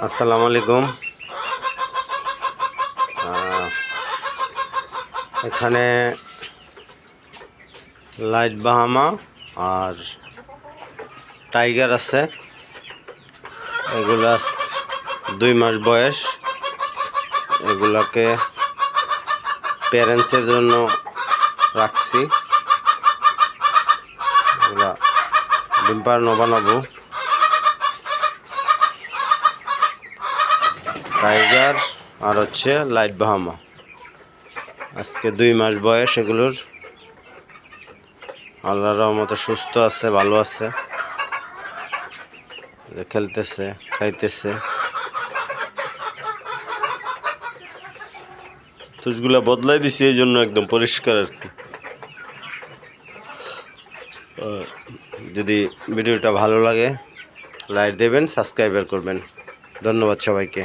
আসসালামু আলাইকুম। এখানে লাইট বাহামা আর টাইগার আছে। এগুলা 2 মাস বয়স। এগুলাকে প্যারেন্টসের জন্য রাখছি। এগুলা ডিম পাড়ানো বানাবো। টাইগার আর হচ্ছে লাইট বাহামা। আজকে 2 মাস বয়স এগুলোর। আল্লাহর রহমতে সুস্থ আছে, ভালো আছে, খেলতেছে, খাইতেছে। তুষগুলা বদলাই দিছি এই জন্য একদম পরিষ্কার আর কি। যদি ভিডিওটা ভালো লাগে লাইক দেবেন, সাবস্ক্রাইব করবেন। ধন্যবাদ সবাইকে।